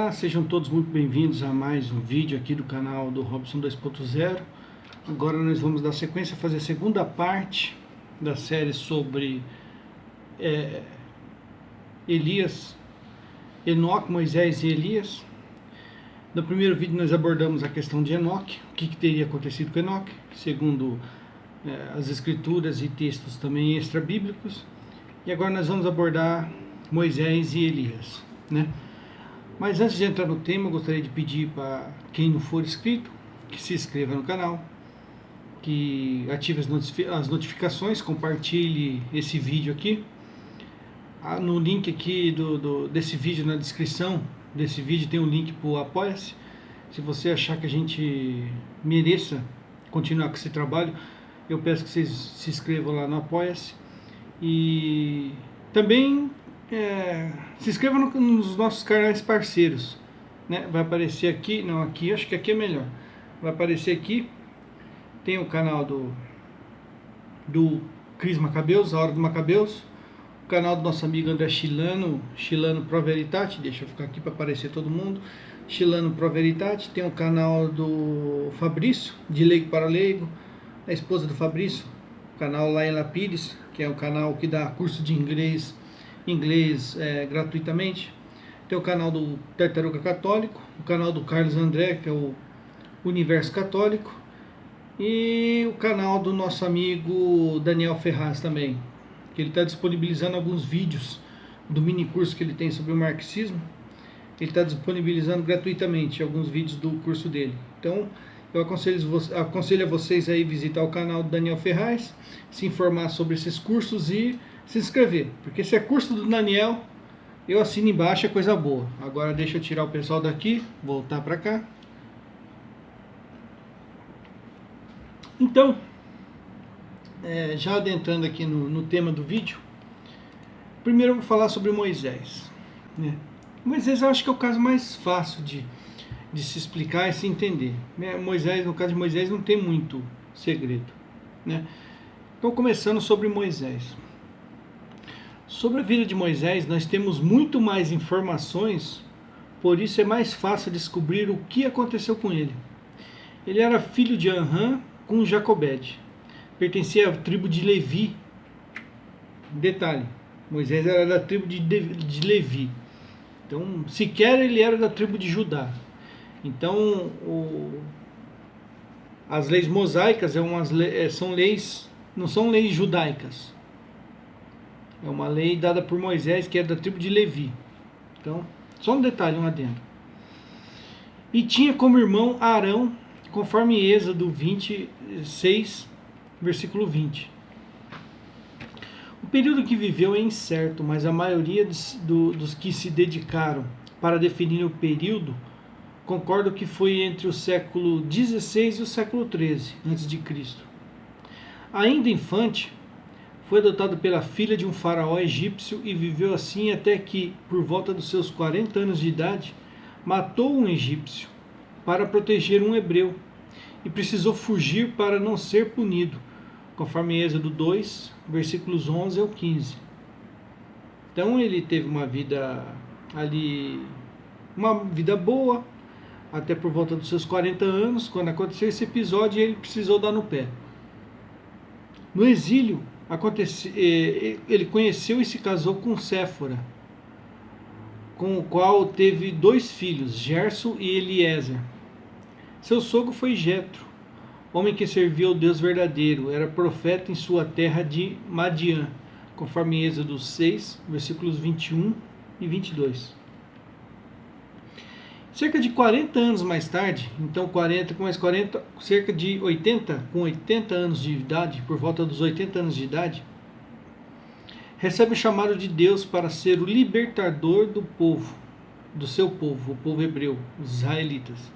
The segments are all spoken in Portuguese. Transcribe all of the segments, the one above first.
Olá, sejam todos muito bem-vindos a mais um vídeo aqui do canal do Robson 2.0. Agora nós vamos dar sequência, fazer a segunda parte da série sobre Elias, Enoque, Moisés e Elias. No primeiro vídeo nós abordamos a questão de Enoque, o que teria acontecido com Enoque, segundo as escrituras e textos também extra-bíblicos. E agora nós vamos abordar Moisés e Elias, né? Mas antes de entrar no tema, eu gostaria de pedir para quem não for inscrito, que se inscreva no canal, que ative as notificações, compartilhe esse vídeo aqui. No link aqui desse vídeo, na descrição desse vídeo, tem um link para o Apoia-se. Se você achar que a gente mereça continuar com esse trabalho, eu peço que vocês se inscrevam lá no Apoia-se. E também se inscreva nos nossos canais parceiros, né? Vai aparecer aqui, não, aqui, acho que aqui é melhor. Vai aparecer aqui, tem o canal do Cris Macabeus, a Hora do Macabeus, o canal do nosso amigo André Chilano Pro Veritate, deixa eu ficar aqui para aparecer todo mundo, Chilano Pro Veritate, tem o canal do Fabrício, de Leigo para Leigo, a esposa do Fabrício, o canal Laila Pires, que é um canal que dá curso de inglês gratuitamente. Tem o canal do Tartaruga Católico, o canal do Carlos André, que é o Universo Católico, e o canal do nosso amigo Daniel Ferraz também, que ele está disponibilizando alguns vídeos do mini curso que ele tem sobre o marxismo. Ele está disponibilizando gratuitamente alguns vídeos do curso dele. Então eu aconselho a vocês aí visitar o canal do Daniel Ferraz, se informar sobre esses cursos e se inscrever, porque se é curso do Daniel, eu assino embaixo, é coisa boa. Agora deixa eu tirar o pessoal daqui, voltar para cá. Então, já adentrando aqui no tema do vídeo, primeiro eu vou falar sobre Moisés, né? Moisés eu acho que é o caso mais fácil de se explicar e se entender. Moisés, no caso de Moisés, não tem muito segredo, né? Então, começando sobre Moisés. Sobre a vida de Moisés, nós temos muito mais informações, por isso é mais fácil descobrir o que aconteceu com ele. Ele era filho de Anrã com Jacobede, pertencia à tribo de Levi. Detalhe, Moisés era da tribo de Levi, então sequer ele era da tribo de Judá. Então as leis mosaicas são leis, não são leis judaicas. É uma lei dada por Moisés, que é da tribo de Levi. Então, só um detalhe, um adendo. E tinha como irmão Arão, conforme Êxodo 26, versículo 20. O período que viveu é incerto, mas a maioria dos que se dedicaram para definir o período concordam que foi entre o século 16 e o século 13 a.C. Ainda infante, foi adotado pela filha de um faraó egípcio e viveu assim até que, por volta dos seus 40 anos de idade, matou um egípcio para proteger um hebreu e precisou fugir para não ser punido, conforme Êxodo 2, versículos 11 ao 15. Então ele teve uma vida boa, até por volta dos seus 40 anos, quando aconteceu esse episódio, ele precisou dar no pé. No exílio, ele conheceu e se casou com Séfora, com o qual teve 2 filhos, Gerson e Eliezer. Seu sogro foi Jetro, homem que servia ao Deus verdadeiro, era profeta em sua terra de Madiã, conforme Êxodo 6, versículos 21 e 22. Cerca de 40 anos mais tarde, então 40 com mais 40, cerca de 80, com 80 anos de idade, por volta dos 80 anos de idade, recebe o chamado de Deus para ser o libertador do seu povo, o povo hebreu, os israelitas,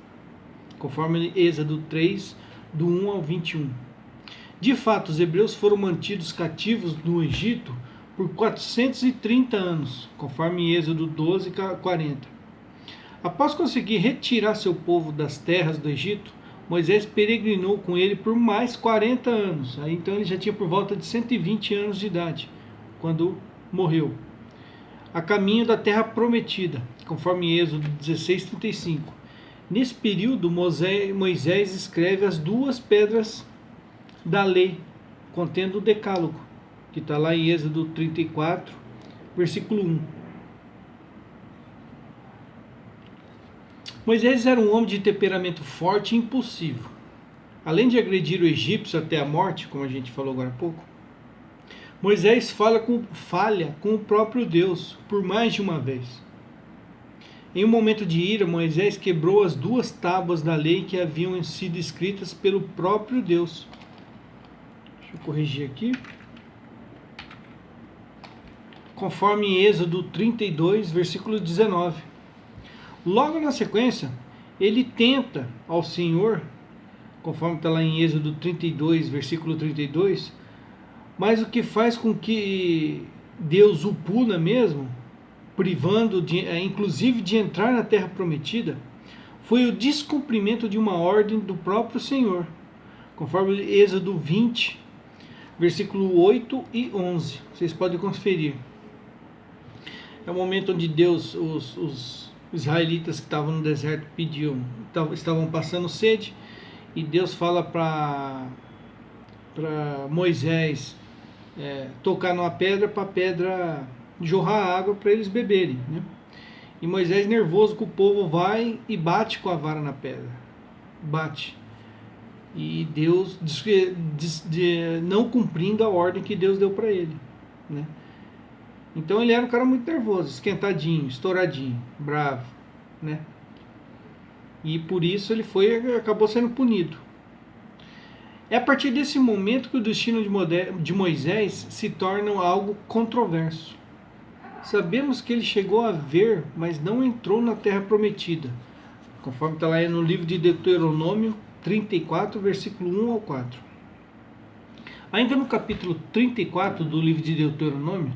conforme Êxodo 3, do 1 ao 21. De fato, os hebreus foram mantidos cativos no Egito por 430 anos, conforme Êxodo 12, 40. Após conseguir retirar seu povo das terras do Egito, Moisés peregrinou com ele por mais 40 anos. Aí, então ele já tinha por volta de 120 anos de idade, quando morreu. a caminho da terra prometida, conforme Êxodo 16:35. Nesse período, Moisés escreve as 2 pedras da lei, contendo o decálogo, que está lá em Êxodo 34, versículo 1. Moisés era um homem de temperamento forte e impulsivo. Além de agredir o egípcio até a morte, como a gente falou agora há pouco, Moisés falha com o próprio Deus por mais de uma vez. Em um momento de ira, Moisés quebrou as 2 tábuas da lei que haviam sido escritas pelo próprio Deus. Deixa eu corrigir aqui. Conforme Êxodo 32, versículo 19. Logo na sequência, ele tenta ao Senhor, conforme está lá em Êxodo 32, versículo 32, mas o que faz com que Deus o puna mesmo, privando inclusive de entrar na terra prometida, foi o descumprimento de uma ordem do próprio Senhor, conforme Êxodo 20, versículo 8 e 11. Vocês podem conferir. É o momento onde Deus, os israelitas que estavam no deserto estavam passando sede, e Deus fala para Moisés tocar numa pedra, para a pedra jorrar água para eles beberem, né? E Moisés, nervoso com o povo, vai e bate com a vara na pedra. Bate. E Deus não cumprindo a ordem que Deus deu para ele, né? Então ele era um cara muito nervoso, esquentadinho, estouradinho, bravo, né? E por isso ele acabou sendo punido. É a partir desse momento que o destino de Moisés se torna algo controverso. Sabemos que ele chegou a ver, mas não entrou na terra prometida, conforme está lá no livro de Deuteronômio 34, versículo 1 ao 4. Ainda no capítulo 34 do livro de Deuteronômio,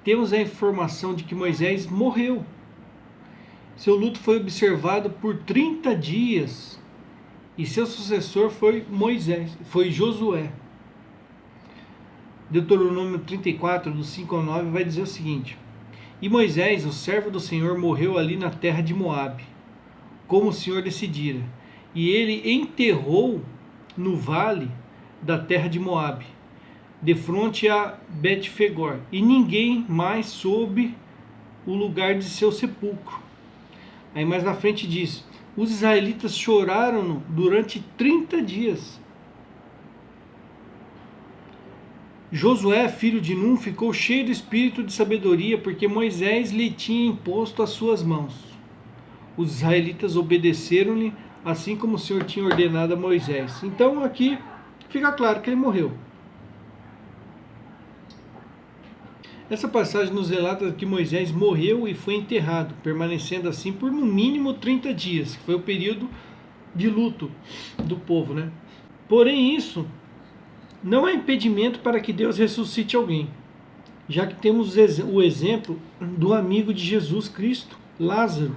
temos a informação de que Moisés morreu. Seu luto foi observado por 30 dias e seu sucessor foi Josué. Deuteronômio 34, do 5 ao 9, vai dizer o seguinte: E Moisés, o servo do Senhor, morreu ali na terra de Moabe, como o Senhor decidira, e ele enterrou no vale da terra de Moabe, defronte a Bet-Fegor, e ninguém mais soube o lugar de seu sepulcro. Aí mais na frente diz: os israelitas choraram durante 30 dias. Josué, filho de Num, ficou cheio do espírito de sabedoria, porque Moisés lhe tinha imposto as suas mãos. Os israelitas obedeceram-lhe, assim como o Senhor tinha ordenado a Moisés. Então aqui fica claro que ele morreu. Essa passagem nos relata que Moisés morreu e foi enterrado, permanecendo assim por no mínimo 30 dias, que foi o período de luto do povo, né? Porém, isso não é impedimento para que Deus ressuscite alguém, já que temos o exemplo do amigo de Jesus Cristo, Lázaro,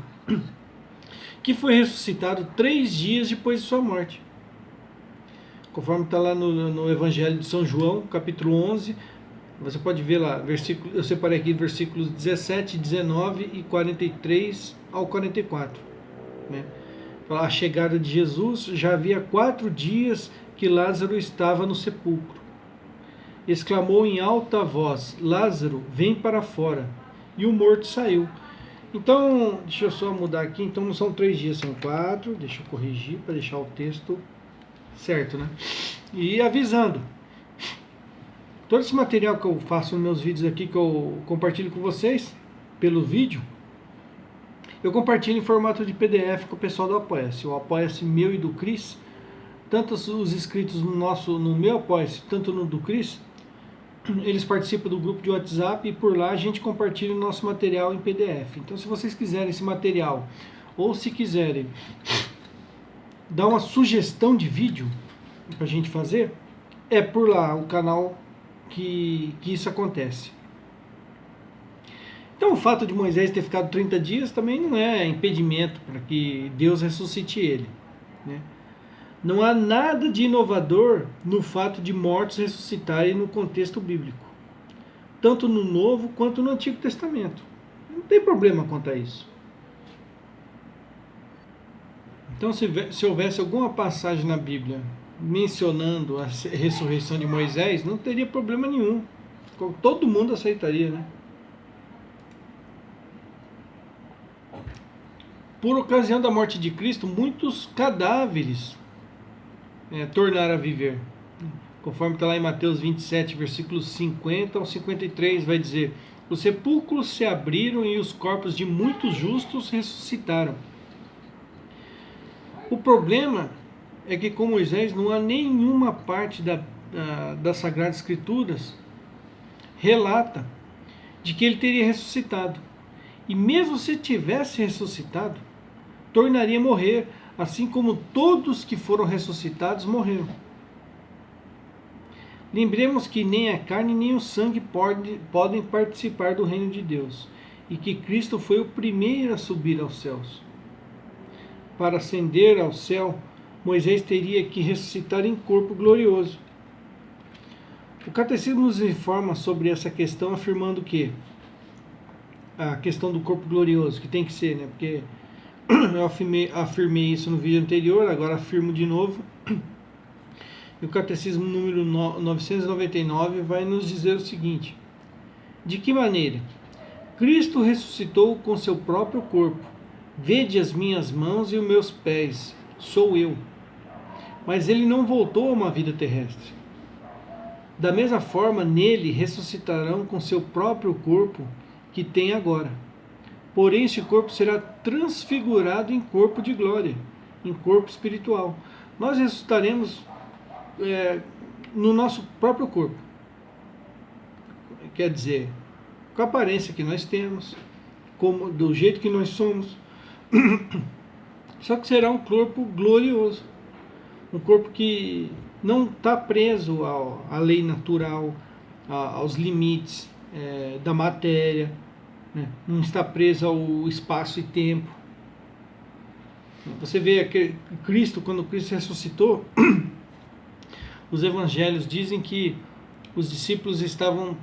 que foi ressuscitado 3 dias depois de sua morte. Conforme está lá no Evangelho de São João, capítulo 11, você pode ver lá, eu separei aqui versículos 17, 19 e 43 ao 44. Né? A chegada de Jesus, já havia 4 dias que Lázaro estava no sepulcro. Exclamou em alta voz: Lázaro, vem para fora. E o morto saiu. Então, deixa eu só mudar aqui. Então não são 3 dias, são 4. Deixa eu corrigir para deixar o texto certo, né? E avisando. Todo esse material que eu faço nos meus vídeos aqui, que eu compartilho com vocês pelo vídeo, eu compartilho em formato de PDF com o pessoal do Apoia-se. O Apoia-se meu e do Cris, tanto os inscritos no meu Apoia-se, tanto no do Cris, eles participam do grupo de WhatsApp e por lá a gente compartilha o nosso material em PDF. Então, se vocês quiserem esse material, ou se quiserem dar uma sugestão de vídeo para a gente fazer, é por lá o canal que isso acontece. Então o fato de Moisés ter ficado 30 dias também não é impedimento para que Deus ressuscite ele, né? Não há nada de inovador no fato de mortos ressuscitarem no contexto bíblico, tanto no Novo quanto no Antigo Testamento. Não tem problema quanto a isso. Então, se houvesse alguma passagem na Bíblia mencionando a ressurreição de Moisés, não teria problema nenhum. Todo mundo aceitaria, né? Por ocasião da morte de Cristo, muitos cadáveres tornaram a viver. Conforme está lá em Mateus 27, versículos 50 ao 53, vai dizer: os sepulcros se abriram e os corpos de muitos justos ressuscitaram. O problema é que com Moisés não há nenhuma parte das Sagradas Escrituras relata de que ele teria ressuscitado. E mesmo se tivesse ressuscitado, tornaria a morrer, assim como todos que foram ressuscitados morreram. Lembremos que nem a carne nem o sangue podem participar do reino de Deus, e que Cristo foi o primeiro a subir aos céus. Para ascender ao céu, Moisés teria que ressuscitar em corpo glorioso. O Catecismo nos informa sobre essa questão, afirmando que a questão do corpo glorioso, que tem que ser, né? Porque eu afirmei isso no vídeo anterior, agora afirmo de novo. E o Catecismo número 999 vai nos dizer o seguinte: de que maneira? Cristo ressuscitou com seu próprio corpo. Vede as minhas mãos e os meus pés, sou eu. Mas ele não voltou a uma vida terrestre. Da mesma forma, nele ressuscitarão com seu próprio corpo que tem agora. Porém, este corpo será transfigurado em corpo de glória, em corpo espiritual. Nós ressuscitaremos no nosso próprio corpo. Quer dizer, com a aparência que nós temos, do jeito que nós somos. Só que será um corpo glorioso. Um corpo que não está preso à lei natural, aos limites da matéria, né? Não está preso ao espaço e tempo. Você vê que Cristo, quando Cristo ressuscitou, os evangelhos dizem que os discípulos estavam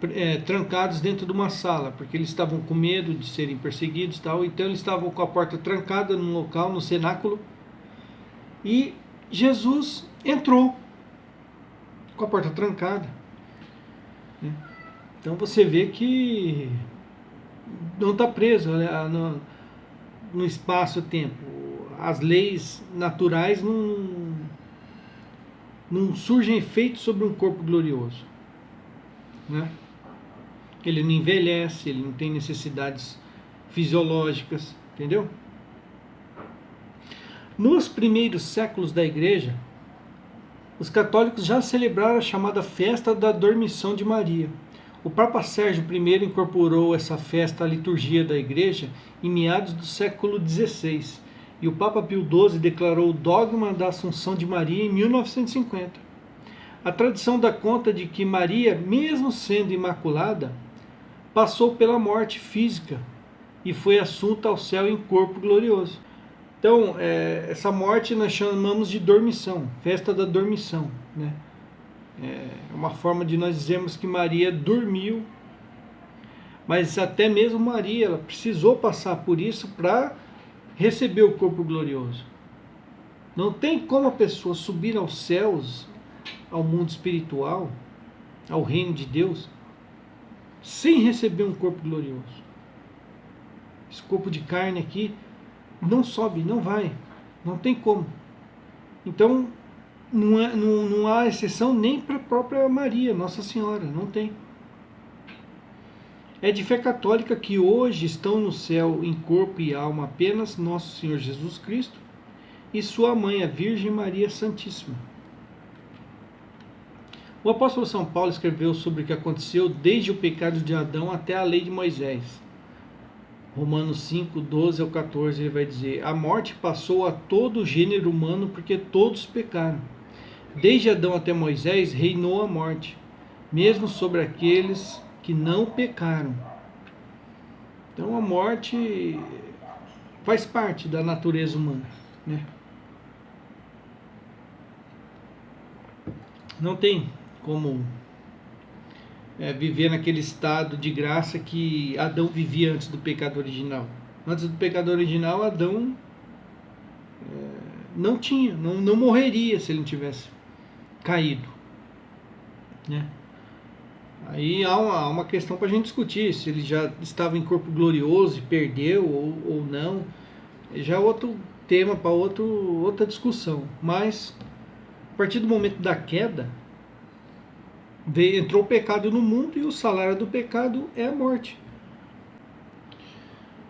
trancados dentro de uma sala, porque eles estavam com medo de serem perseguidos e tal, então eles estavam com a porta trancada num local, no cenáculo, e Jesus entrou com a porta trancada. Então você vê que não está preso no espaço-tempo. As leis naturais não surgem efeitos sobre um corpo glorioso, né? Ele não envelhece, ele não tem necessidades fisiológicas, entendeu? Nos primeiros séculos da Igreja, os católicos já celebraram a chamada Festa da Dormição de Maria. O Papa Sérgio I incorporou essa festa à liturgia da Igreja em meados do século XVI, e o Papa Pio XII declarou o dogma da Assunção de Maria em 1950. A tradição dá conta de que Maria, mesmo sendo imaculada, passou pela morte física e foi assunta ao céu em corpo glorioso. Então, essa morte nós chamamos de dormição, festa da dormição, né? É uma forma de nós dizermos que Maria dormiu, mas até mesmo Maria, ela precisou passar por isso para receber o corpo glorioso. Não tem como a pessoa subir aos céus, ao mundo espiritual, ao reino de Deus, sem receber um corpo glorioso. Esse corpo de carne aqui não sobe, não vai, não tem como. Então, não há exceção nem para a própria Maria, Nossa Senhora, não tem. É de fé católica que hoje estão no céu em corpo e alma apenas Nosso Senhor Jesus Cristo e sua mãe, a Virgem Maria Santíssima. O apóstolo São Paulo escreveu sobre o que aconteceu desde o pecado de Adão até a lei de Moisés. Romanos 5, 12 ao 14, ele vai dizer: a morte passou a todo o gênero humano porque todos pecaram. Desde Adão até Moisés reinou a morte, mesmo sobre aqueles que não pecaram. Então a morte faz parte da natureza humana, né? Não tem como viver naquele estado de graça que Adão vivia antes do pecado original. Antes do pecado original, Adão não morreria se ele não tivesse caído, né? Aí há uma questão para a gente discutir, se ele já estava em corpo glorioso e perdeu ou não. Já é outro tema para outra discussão. Mas, a partir do momento da queda, entrou o pecado no mundo e o salário do pecado é a morte.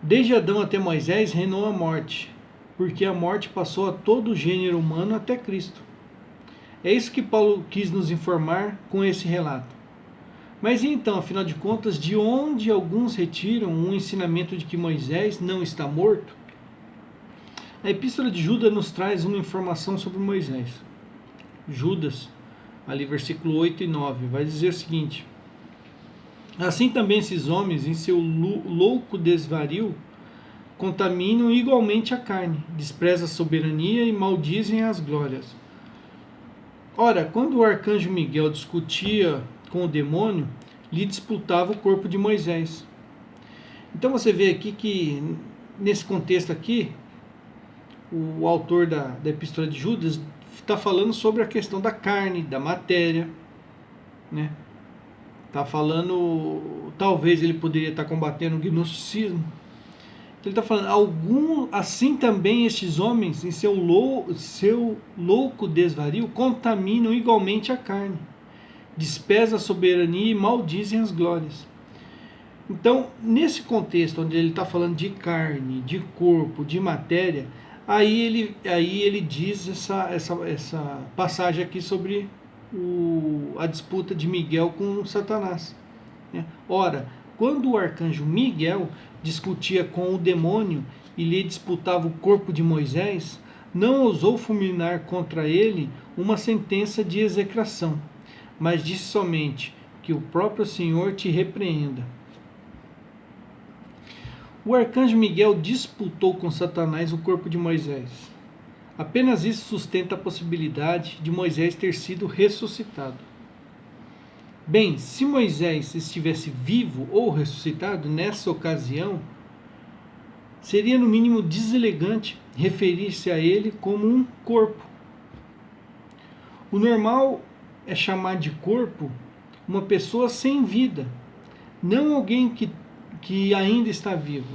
Desde Adão até Moisés reinou a morte, porque a morte passou a todo o gênero humano até Cristo. É isso que Paulo quis nos informar com esse relato. Mas então, afinal de contas, de onde alguns retiram um ensinamento de que Moisés não está morto? A Epístola de Judas nos traz uma informação sobre Moisés. Judas, ali versículo 8 e 9, vai dizer o seguinte: assim também esses homens, em seu louco desvario, contaminam igualmente a carne, desprezam a soberania e maldizem as glórias. Ora, quando o arcanjo Miguel discutia com o demônio, lhe disputava o corpo de Moisés. Então você vê aqui que, nesse contexto aqui, o autor da Epístola de Judas está falando sobre a questão da carne, da matéria, né? Está falando, talvez ele poderia estar combatendo o gnosticismo. Ele está falando, assim também estes homens, em seu louco desvario, contaminam igualmente a carne, desprezam a soberania e maldizem as glórias. Então, nesse contexto onde ele está falando de carne, de corpo, de matéria, aí ele diz essa passagem aqui sobre a disputa de Miguel com Satanás, né? Ora, quando o arcanjo Miguel discutia com o demônio e lhe disputava o corpo de Moisés, não ousou fulminar contra ele uma sentença de execração, mas disse somente: que o próprio Senhor te repreenda. O arcanjo Miguel disputou com Satanás o corpo de Moisés. Apenas isso sustenta a possibilidade de Moisés ter sido ressuscitado. Bem, se Moisés estivesse vivo ou ressuscitado nessa ocasião, seria no mínimo deselegante referir-se a ele como um corpo. O normal é chamar de corpo uma pessoa sem vida, não alguém que ainda está vivo.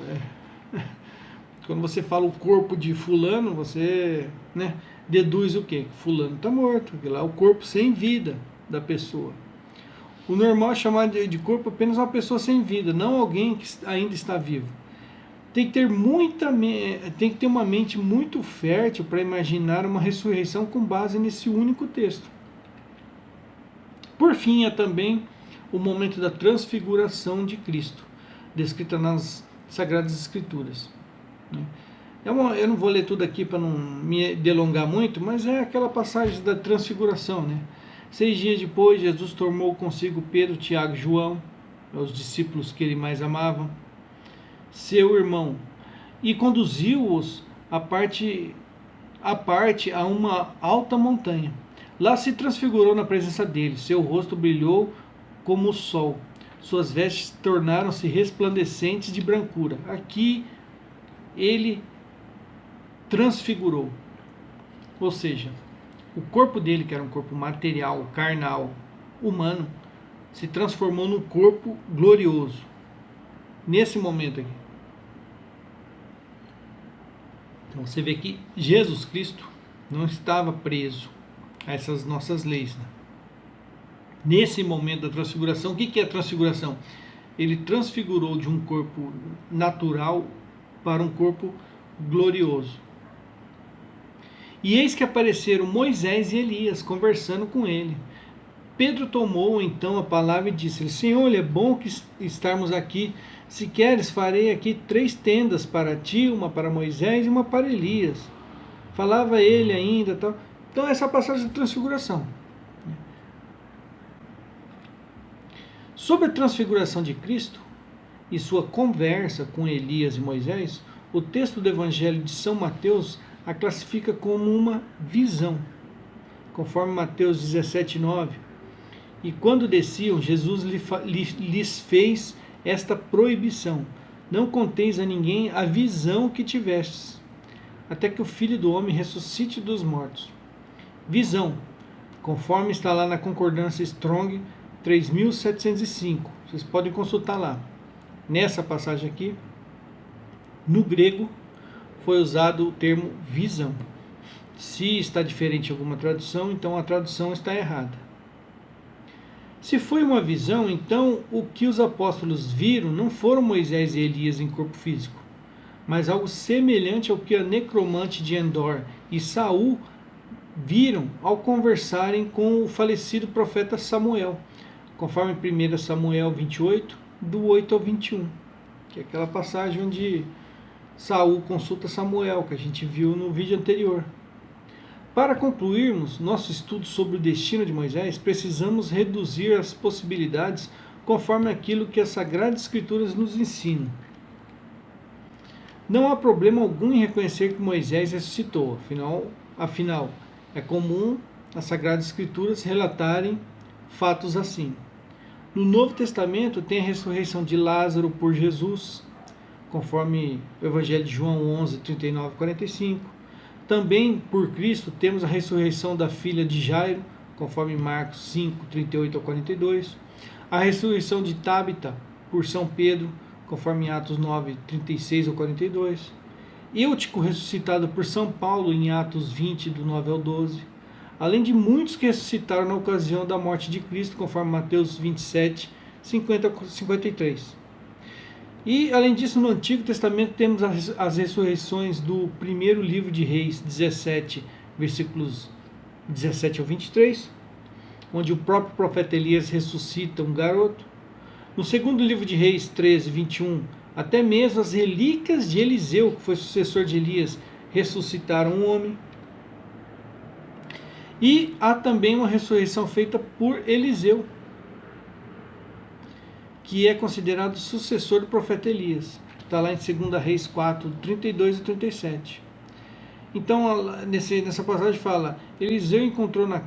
Quando você fala o corpo de fulano, você, né, deduz o quê? Fulano está morto, porque lá é o corpo sem vida da pessoa. O normal é chamar de corpo apenas uma pessoa sem vida, não alguém que ainda está vivo. Tem que ter uma mente muito fértil para imaginar uma ressurreição com base nesse único texto. Por fim, é também o momento da transfiguração de Cristo, descrita nas Sagradas Escrituras. Eu não vou ler tudo aqui para não me delongar muito, mas é aquela passagem da transfiguração, né? 6 dias depois, Jesus tomou consigo Pedro, Tiago e João, os discípulos que ele mais amava, seu irmão, e conduziu-os a parte a uma alta montanha. Lá se transfigurou na presença deles, seu rosto brilhou como o sol, suas vestes tornaram-se resplandecentes de brancura. Aqui ele transfigurou, ou seja, o corpo dele, que era um corpo material, carnal, humano, se transformou num corpo glorioso, nesse momento aqui. Então você vê que Jesus Cristo não estava preso a essas nossas leis, né? Nesse momento da transfiguração, o que é a transfiguração? Ele transfigurou de um corpo natural para um corpo glorioso. E eis que apareceram Moisés e Elias conversando com ele. Pedro tomou então a palavra e disse: Senhor, é bom que estarmos aqui. Se queres, farei aqui 3 tendas para ti, uma para Moisés e uma para Elias. Falava ele ainda, tal. Então essa é a passagem da transfiguração. Sobre a transfiguração de Cristo e sua conversa com Elias e Moisés, o texto do Evangelho de São Mateus a classifica como uma visão, conforme Mateus 17:9. E quando desciam, Jesus lhes fez esta proibição: não conteis a ninguém a visão que tivestes, até que o Filho do Homem ressuscite dos mortos. Visão, conforme está lá na concordância Strong 3705. Vocês podem consultar lá. Nessa passagem aqui, no grego, foi usado o termo visão. Se está diferente em alguma tradução, então a tradução está errada. Se foi uma visão, então o que os apóstolos viram não foram Moisés e Elias em corpo físico, mas algo semelhante ao que a necromante de Endor e Saul viram ao conversarem com o falecido profeta Samuel, conforme 1 Samuel 28, do 8 ao 21, que é aquela passagem onde Saul consulta Samuel, que a gente viu no vídeo anterior. Para concluirmos nosso estudo sobre o destino de Moisés, precisamos reduzir as possibilidades conforme aquilo que as Sagradas Escrituras nos ensinam. Não há problema algum em reconhecer que Moisés ressuscitou, afinal é comum as Sagradas Escrituras relatarem fatos assim. No Novo Testamento tem a ressurreição de Lázaro por Jesus, conforme o Evangelho de João 11, 39 e 45. Também por Cristo temos a ressurreição da filha de Jairo, conforme Marcos 5, 38 a 42. A ressurreição de Tábita por São Pedro, conforme Atos 9, 36 ao 42. Eutico ressuscitado por São Paulo em Atos 20, do 9 ao 12. Além de muitos que ressuscitaram na ocasião da morte de Cristo, conforme Mateus 27, 50 a 53. E, além disso, no Antigo Testamento temos as ressurreições do primeiro livro de Reis, 17, versículos 17 ao 23, onde o próprio profeta Elias ressuscita um garoto. No segundo livro de Reis, 13, 21, até mesmo as relíquias de Eliseu, que foi sucessor de Elias, ressuscitaram um homem. E há também uma ressurreição feita por Eliseu, que é considerado sucessor do profeta Elias. Está lá em 2 Reis 4, 32 e 37. Então, nessa passagem fala, Eliseu entrou na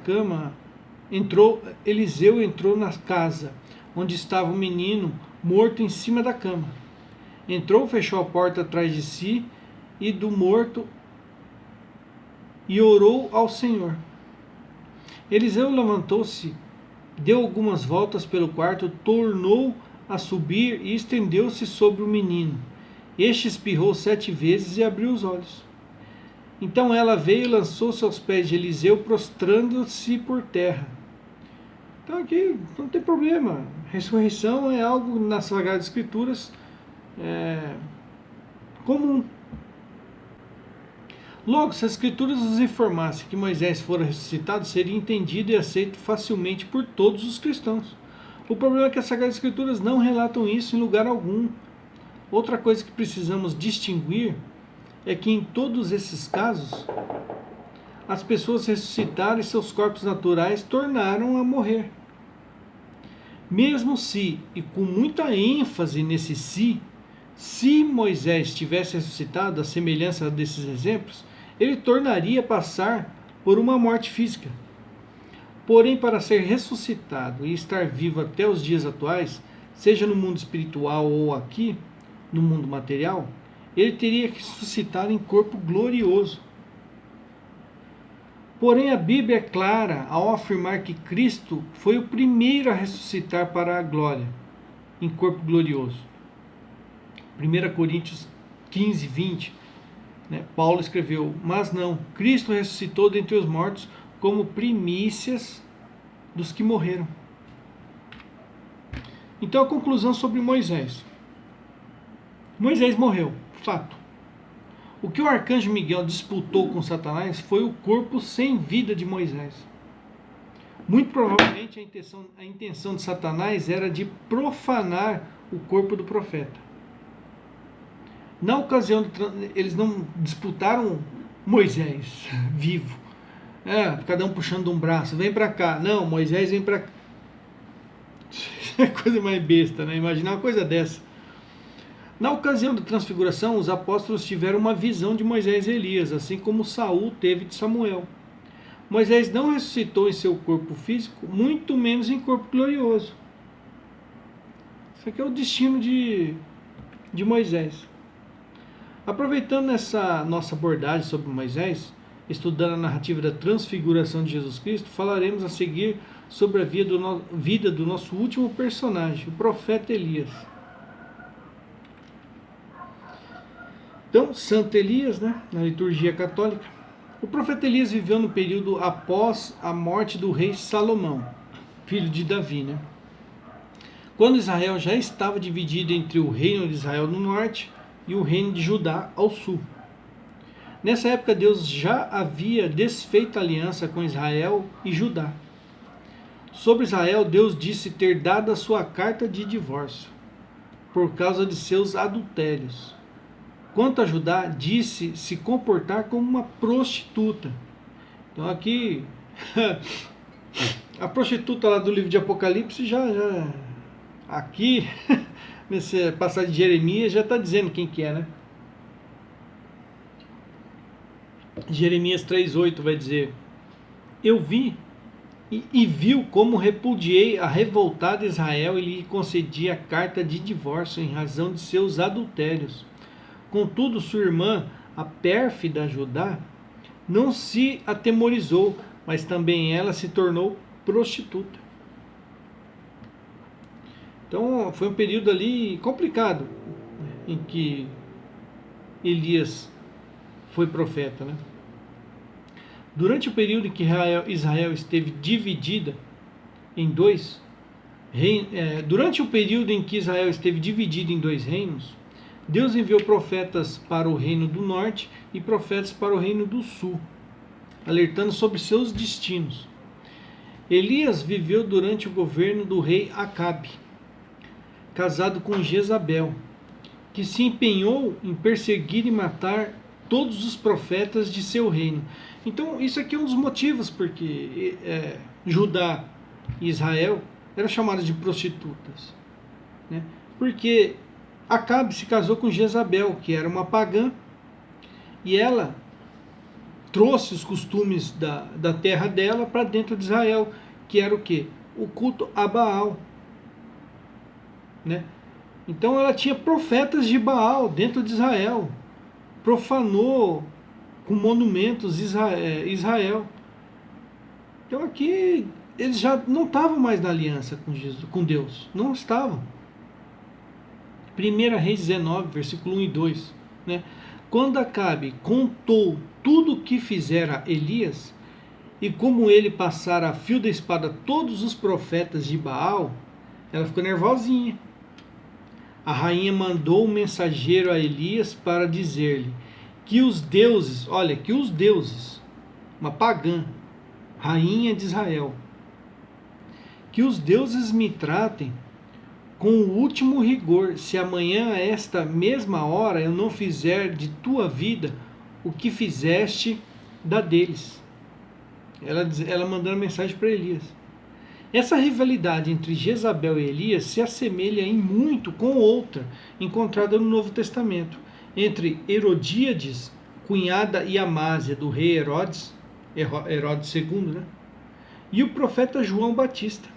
casa, onde estava o menino morto em cima da cama. Entrou, fechou a porta atrás de si e do morto e orou ao Senhor. Eliseu levantou-se, deu algumas voltas pelo quarto, tornou a subir e estendeu-se sobre o menino. Este espirrou 7 vezes e abriu os olhos. Então ela veio e lançou-se aos pés de Eliseu, prostrando-se por terra. Então aqui não tem problema. Ressurreição é algo nas Sagradas Escrituras comum. Logo, se as Escrituras nos informassem que Moisés fora ressuscitado, seria entendido e aceito facilmente por todos os cristãos. O problema é que as Sagradas Escrituras não relatam isso em lugar algum. Outra coisa que precisamos distinguir é que em todos esses casos, as pessoas ressuscitaram e seus corpos naturais tornaram a morrer. Mesmo se, e com muita ênfase nesse se Moisés tivesse ressuscitado, à semelhança desses exemplos, ele tornaria passar por uma morte física. Porém, para ser ressuscitado e estar vivo até os dias atuais, seja no mundo espiritual ou aqui, no mundo material, ele teria que ressuscitar em corpo glorioso. Porém, a Bíblia é clara ao afirmar que Cristo foi o primeiro a ressuscitar para a glória, em corpo glorioso. 1 Coríntios 15, 20, Paulo escreveu, mas não, Cristo ressuscitou dentre os mortos como primícias dos que morreram. Então a conclusão sobre Moisés. Moisés morreu, fato. O que o arcanjo Miguel disputou com Satanás foi o corpo sem vida de Moisés. Muito provavelmente a intenção de Satanás era de profanar o corpo do profeta. Na ocasião, eles não disputaram Moisés vivo. Cada um puxando um braço, vem para cá. Não, Moisés vem para cá. É coisa mais besta, né? Imaginar uma coisa dessa. Na ocasião da transfiguração, os apóstolos tiveram uma visão de Moisés e Elias, assim como Saul teve de Samuel. Moisés não ressuscitou em seu corpo físico, muito menos em corpo glorioso. Isso aqui é o destino de Moisés. Aproveitando essa nossa abordagem sobre Moisés, estudando a narrativa da transfiguração de Jesus Cristo, falaremos a seguir sobre a vida do nosso último personagem, o profeta Elias. Então, Santo Elias, né, na liturgia católica, o profeta Elias viveu no período após a morte do rei Salomão, filho de Davi, né? Quando Israel já estava dividido entre o reino de Israel no norte e o reino de Judá ao sul. Nessa época, Deus já havia desfeito a aliança com Israel e Judá. Sobre Israel, Deus disse ter dado a sua carta de divórcio, por causa de seus adultérios. Quanto a Judá, disse se comportar como uma prostituta. Então aqui, a prostituta lá do livro de Apocalipse já aqui, nessa passagem de Jeremias, já está dizendo quem que é, né? Jeremias 3,8 vai dizer: eu vi e viu como repudiei a revoltada Israel e lhe concedi a carta de divórcio em razão de seus adultérios. Contudo, sua irmã, a pérfida Judá, não se atemorizou, mas também ela se tornou prostituta. Então foi um período ali complicado em que Elias foi profeta, né? Durante o período em que Israel esteve dividida em dois durante o período em que Israel esteve dividido em dois reinos, Deus enviou profetas para o reino do norte e profetas para o reino do sul, alertando sobre seus destinos. Elias viveu durante o governo do rei Acabe, casado com Jezabel, que se empenhou em perseguir e matar todos os profetas de seu reino. Então, isso aqui é um dos motivos porque Judá e Israel eram chamados de prostitutas, né? Porque Acabe se casou com Jezabel, que era uma pagã, e ela trouxe os costumes da terra dela para dentro de Israel, que era o quê? O culto a Baal, né? Então ela tinha profetas de Baal dentro de Israel, profanou com monumentos Israel. Então aqui eles já não estavam mais na aliança com Deus, não estavam. 1 Reis 19, versículo 1 e 2, né? Quando Acabe contou tudo o que fizera Elias, e como ele passara a fio da espada todos os profetas de Baal, ela ficou nervosinha. A rainha mandou um mensageiro a Elias para dizer-lhe que os deuses, olha, que os deuses, uma pagã, rainha de Israel, que os deuses me tratem com o último rigor, se amanhã a esta mesma hora eu não fizer de tua vida o que fizeste da deles. Ela mandando mensagem para Elias. Essa rivalidade entre Jezabel e Elias se assemelha em muito com outra encontrada no Novo Testamento, entre Herodíades, cunhada e Amásia do rei Herodes II, né? E o profeta João Batista.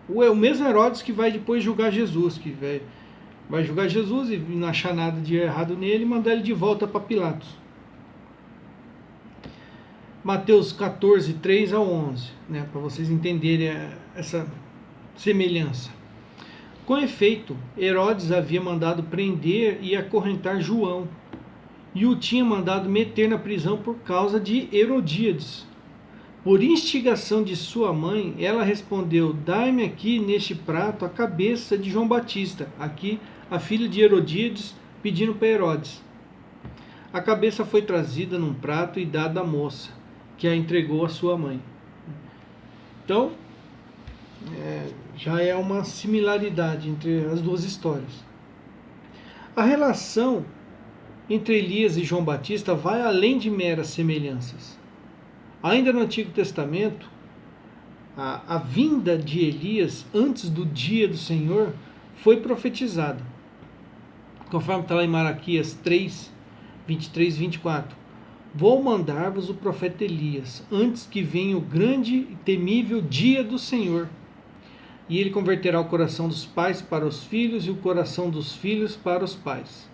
O mesmo Herodes que vai depois julgar Jesus, que vai julgar Jesus e não achar nada de errado nele e mandar ele de volta para Pilatos. Mateus 14, 3 a 11, né, para vocês entenderem essa semelhança. Com efeito, Herodes havia mandado prender e acorrentar João, e o tinha mandado meter na prisão por causa de Herodíades. Por instigação de sua mãe, ela respondeu: dai-me aqui neste prato a cabeça de João Batista, aqui a filha de Herodíades, pedindo para Herodes. A cabeça foi trazida num prato e dada à moça, que a entregou à sua mãe. Então, já é uma similaridade entre as duas histórias. A relação entre Elias e João Batista vai além de meras semelhanças. Ainda no Antigo Testamento, a vinda de Elias antes do dia do Senhor foi profetizada. Conforme está lá em Malaquias 3, 23 e 24. Vou mandar-vos o profeta Elias, antes que venha o grande e temível dia do Senhor. E ele converterá o coração dos pais para os filhos e o coração dos filhos para os pais,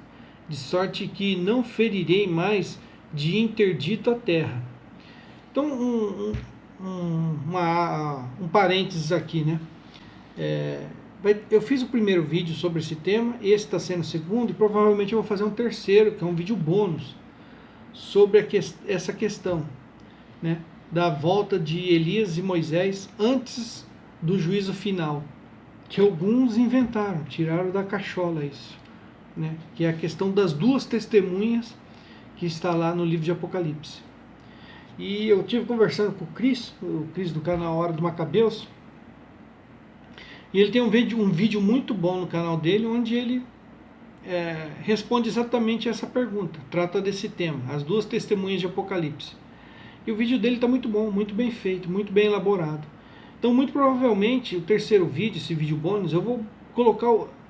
de sorte que não ferirei mais de interdito a terra. Então, um parênteses aqui, né? Eu fiz o primeiro vídeo sobre esse tema, esse está sendo o segundo, e provavelmente eu vou fazer um terceiro, que é um vídeo bônus, sobre essa questão, né, da volta de Elias e Moisés antes do juízo final, que alguns inventaram, tiraram da cachola isso, né, que é a questão das duas testemunhas que está lá no livro de Apocalipse. E eu tive conversando com o Cris do canal Hora do Macabeus, e ele tem um vídeo muito bom no canal dele, onde ele responde exatamente essa pergunta, trata desse tema, as duas testemunhas de Apocalipse. E o vídeo dele está muito bom, muito bem feito, muito bem elaborado. Então, muito provavelmente, o terceiro vídeo, esse vídeo bônus, eu vou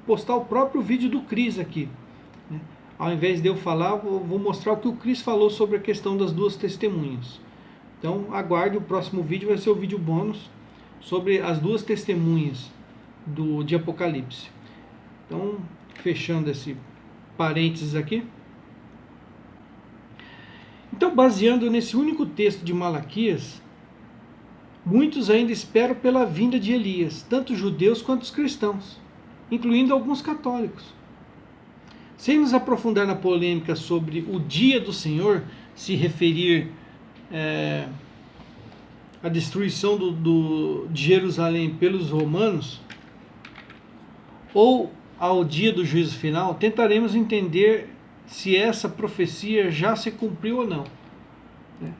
postar o próprio vídeo do Cris aqui, né? Ao invés de eu falar, vou mostrar o que o Cris falou sobre a questão das duas testemunhas. Então, aguarde, o próximo vídeo vai ser o vídeo bônus sobre as duas testemunhas de Apocalipse. Então, fechando esse parênteses aqui. Então, baseando nesse único texto de Malaquias, muitos ainda esperam pela vinda de Elias, tanto judeus quanto os cristãos, incluindo alguns católicos. Sem nos aprofundar na polêmica sobre o dia do Senhor, se referir à destruição de Jerusalém pelos romanos, ou ao dia do juízo final, tentaremos entender se essa profecia já se cumpriu ou não.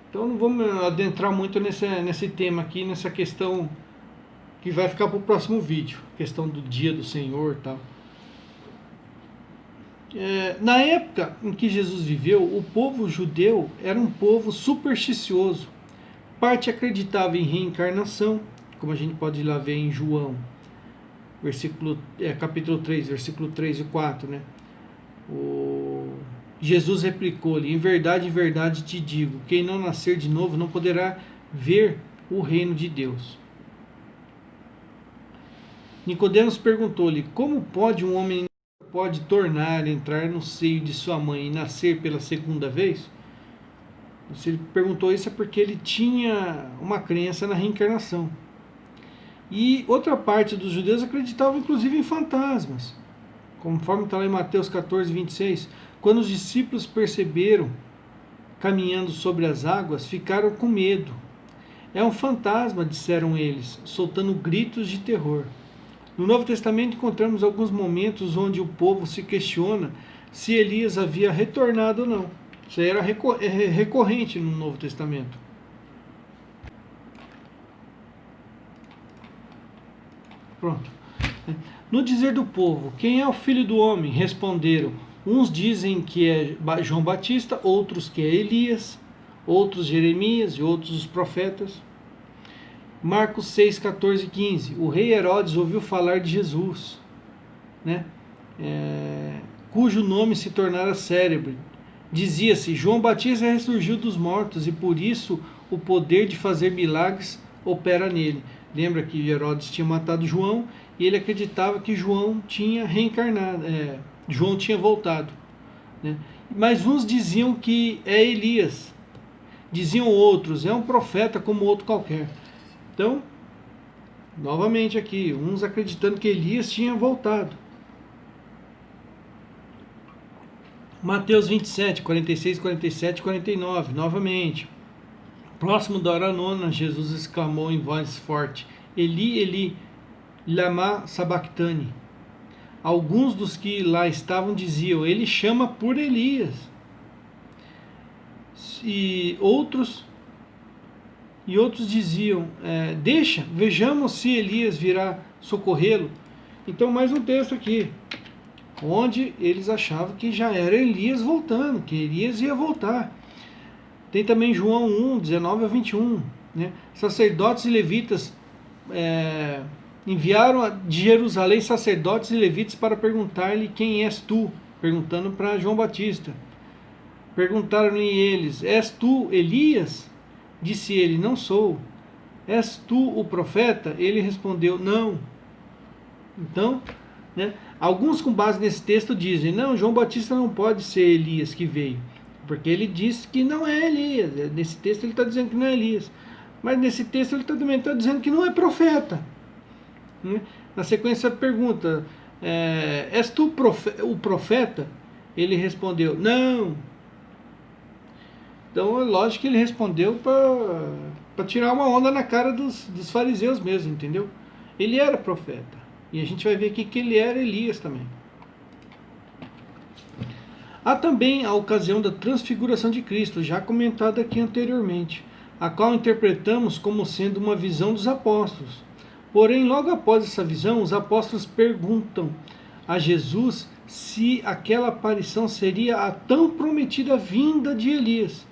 Então não vamos adentrar muito nesse tema aqui, nessa questão que vai ficar para o próximo vídeo, questão do dia do Senhor e tal. Na época em que Jesus viveu, o povo judeu era um povo supersticioso. Parte acreditava em reencarnação, como a gente pode ir lá ver em João, capítulo 3, versículo 3 e 4, né? Jesus replicou-lhe: em verdade te digo, quem não nascer de novo não poderá ver o reino de Deus. Nicodemos perguntou-lhe: como pode um homem entrar no seio de sua mãe e nascer pela segunda vez? Se ele perguntou isso é porque ele tinha uma crença na reencarnação. E outra parte dos judeus acreditava inclusive em fantasmas, conforme está lá em Mateus 14, 26. Quando os discípulos perceberam caminhando sobre as águas, ficaram com medo. É um fantasma, disseram eles, soltando gritos de terror. No Novo Testamento encontramos alguns momentos onde o povo se questiona se Elias havia retornado ou não. Isso aí era recorrente no Novo Testamento. Pronto. No dizer do povo, quem é o filho do homem? Responderam, uns dizem que é João Batista, outros que é Elias, outros Jeremias e outros os profetas. Marcos 6, 14 e 15. O rei Herodes ouviu falar de Jesus, né? Cujo nome se tornara célebre. Dizia-se, João Batista ressurgiu dos mortos e por isso o poder de fazer milagres opera nele. Lembra que Herodes tinha matado João e ele acreditava que João tinha reencarnado, João tinha voltado, né? Mas uns diziam que é Elias, diziam outros, é um profeta como outro qualquer. Então, novamente aqui, uns acreditando que Elias tinha voltado. Mateus 27, 46, 47 e 49, novamente. Próximo da hora nona, Jesus exclamou em voz forte, Eli, Eli, lama sabachthani. Alguns dos que lá estavam diziam, ele chama por Elias. E outros diziam, vejamos se Elias virá socorrê-lo. Então mais um texto aqui, onde eles achavam que já era Elias voltando, que Elias ia voltar. Tem também João 1, 19 a 21. Né? Sacerdotes e levitas enviaram de Jerusalém sacerdotes e levitas para perguntar-lhe quem és tu, perguntando para João Batista. Perguntaram-lhe eles: És tu Elias? Disse ele: Não sou. És tu o profeta? Ele respondeu: Não. Então, né, alguns com base nesse texto dizem: Não, João Batista não pode ser Elias que veio, porque ele disse que não é Elias. Nesse texto ele está dizendo que não é Elias. Mas nesse texto ele também está dizendo que não é profeta. Né? Na sequência pergunta: És tu o profeta? Ele respondeu: Não. Então é lógico que ele respondeu para tirar uma onda na cara dos fariseus mesmo, entendeu? Ele era profeta. E a gente vai ver aqui que ele era Elias também. Há também a ocasião da transfiguração de Cristo, já comentada aqui anteriormente, a qual interpretamos como sendo uma visão dos apóstolos. Porém, logo após essa visão, os apóstolos perguntam a Jesus se aquela aparição seria a tão prometida vinda de Elias.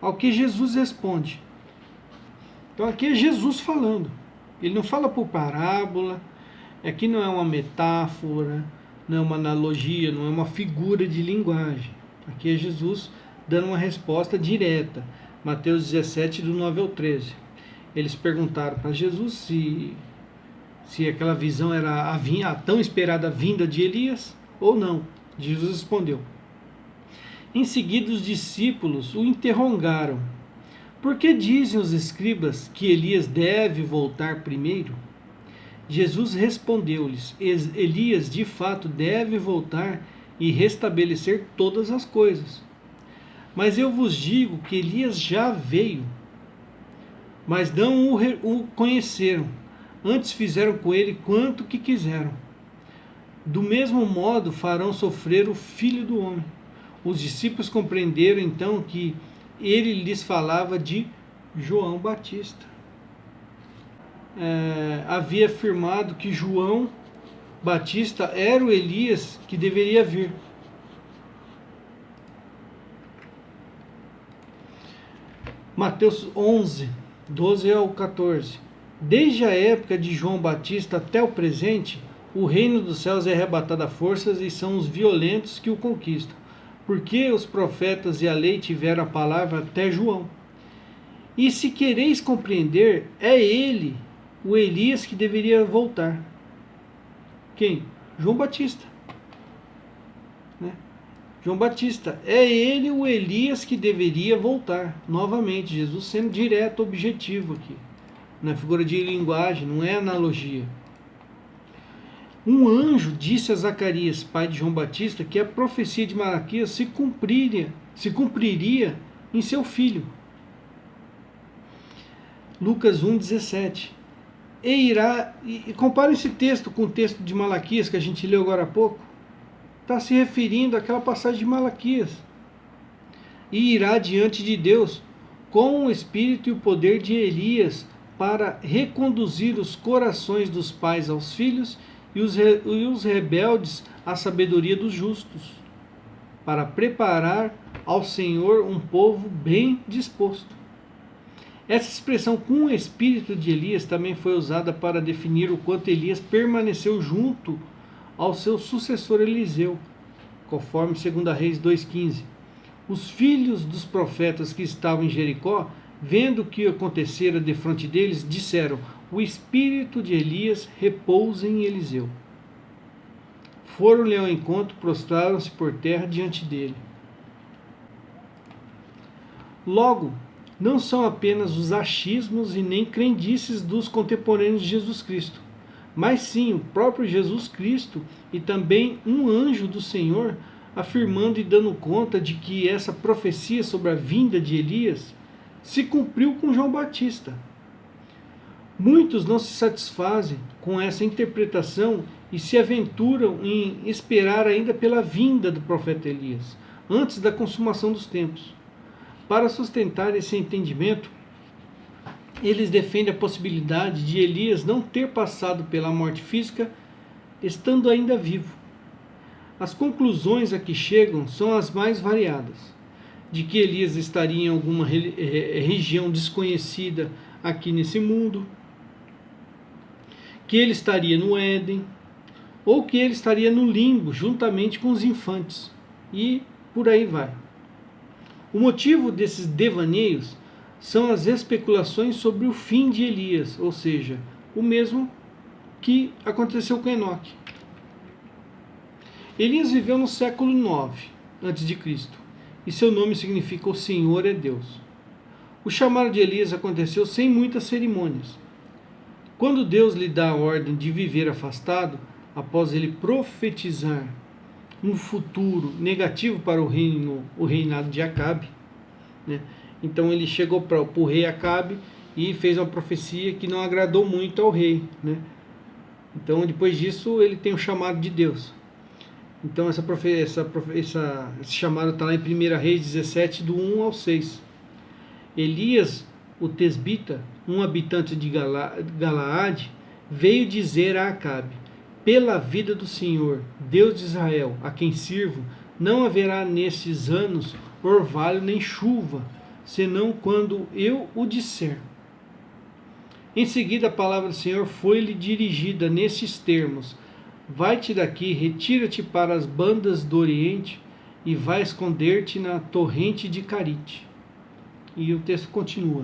Ao que Jesus responde. Então aqui é Jesus falando. Ele não fala por parábola, aqui não é uma metáfora, não é uma analogia, não é uma figura de linguagem. Aqui é Jesus dando uma resposta direta. Mateus 17, do 9 ao 13. Eles perguntaram para Jesus se aquela visão era a tão esperada vinda de Elias ou não. Jesus respondeu. Em seguida, os discípulos o interrogaram: Por que dizem os escribas que Elias deve voltar primeiro? Jesus respondeu-lhes: Elias de fato deve voltar e restabelecer todas as coisas. Mas eu vos digo que Elias já veio, mas não o conheceram. Antes fizeram com ele quanto que quiseram. Do mesmo modo farão sofrer o Filho do Homem. Os discípulos compreenderam então que ele lhes falava de João Batista. Havia afirmado que João Batista era o Elias que deveria vir. Mateus 11, 12 ao 14. Desde a época de João Batista até o presente, o reino dos céus é arrebatado a forças e são os violentos que o conquistam. Porque os profetas e a lei tiveram a palavra até João. E se quereis compreender, é ele, o Elias, que deveria voltar. Quem? João Batista. Né? João Batista. É ele, o Elias, que deveria voltar. Novamente, Jesus sendo direto, objetivo aqui. Na figura de linguagem, não é analogia. Um anjo disse a Zacarias, pai de João Batista, que a profecia de Malaquias se cumpriria em seu filho. Lucas 1,17. E compara esse texto com o texto de Malaquias que a gente leu agora há pouco. Está se referindo àquela passagem de Malaquias. E irá diante de Deus com o espírito e o poder de Elias para reconduzir os corações dos pais aos filhos e os rebeldes à sabedoria dos justos, para preparar ao Senhor um povo bem disposto. Essa expressão com o espírito de Elias também foi usada para definir o quanto Elias permaneceu junto ao seu sucessor Eliseu, conforme 2 Reis 2,15. Os filhos dos profetas que estavam em Jericó, vendo o que acontecera defronte deles, disseram: O espírito de Elias repousa em Eliseu. Foram-lhe ao encontro, prostraram-se por terra diante dele. Logo, não são apenas os achismos e nem crendices dos contemporâneos de Jesus Cristo, mas sim o próprio Jesus Cristo e também um anjo do Senhor afirmando e dando conta de que essa profecia sobre a vinda de Elias se cumpriu com João Batista. Muitos não se satisfazem com essa interpretação e se aventuram em esperar ainda pela vinda do profeta Elias, antes da consumação dos tempos. Para sustentar esse entendimento, eles defendem a possibilidade de Elias não ter passado pela morte física, estando ainda vivo. As conclusões a que chegam são as mais variadas: de que Elias estaria em alguma região desconhecida aqui nesse mundo, que ele estaria no Éden, ou que ele estaria no limbo, juntamente com os infantes, e por aí vai. O motivo desses devaneios são as especulações sobre o fim de Elias, ou seja, o mesmo que aconteceu com Enoque. Elias viveu no século 9 a.C. e seu nome significa o Senhor é Deus. O chamado de Elias aconteceu sem muitas cerimônias. Quando Deus lhe dá a ordem de viver afastado, após ele profetizar um futuro negativo para o reinado de Acabe, né? Então ele chegou para o rei Acabe e fez uma profecia que não agradou muito ao rei, né? Então depois disso ele tem o chamado de Deus. Então esse chamado está lá em 1 Reis 17, do 1 ao 6. Elias, o tesbita, um habitante de Galaade, veio dizer a Acabe: pela vida do Senhor, Deus de Israel, a quem sirvo, não haverá nestes anos orvalho nem chuva, senão quando eu o disser. Em seguida a palavra do Senhor foi-lhe dirigida nestes termos: vai-te daqui, retira-te para as bandas do Oriente e vai esconder-te na torrente de Carite. E o texto continua.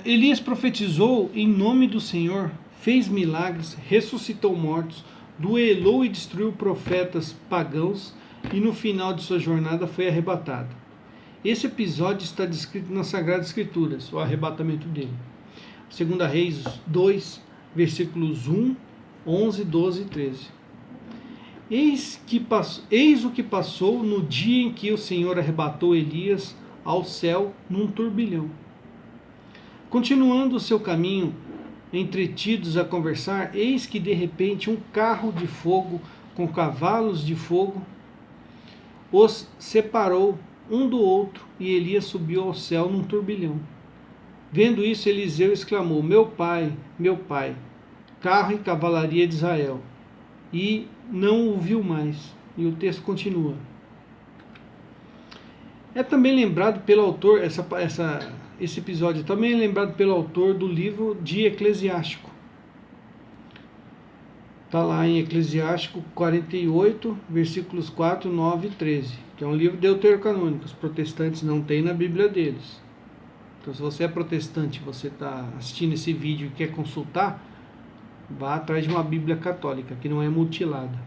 Elias profetizou em nome do Senhor, fez milagres, ressuscitou mortos, duelou e destruiu profetas pagãos e no final de sua jornada foi arrebatado. Esse episódio está descrito nas Sagradas Escrituras, o arrebatamento dele. 2 Reis 2, versículos 1, 11, 12 e 13. Eis o que passou no dia em que o Senhor arrebatou Elias ao céu num turbilhão. Continuando o seu caminho, entretidos a conversar, eis que de repente um carro de fogo com cavalos de fogo os separou um do outro e Elias subiu ao céu num turbilhão. Vendo isso, Eliseu exclamou: meu pai, carro e cavalaria de Israel. E não o viu mais. E o texto continua. É também lembrado pelo autor, esse episódio também é lembrado pelo autor do livro de Eclesiástico. Está lá em Eclesiástico 48, versículos 4, 9 e 13, que é um livro deuterocanônico. Os protestantes não têm na Bíblia deles. Então, se você é protestante, você está assistindo esse vídeo e quer consultar, vá atrás de uma Bíblia católica, que não é mutilada.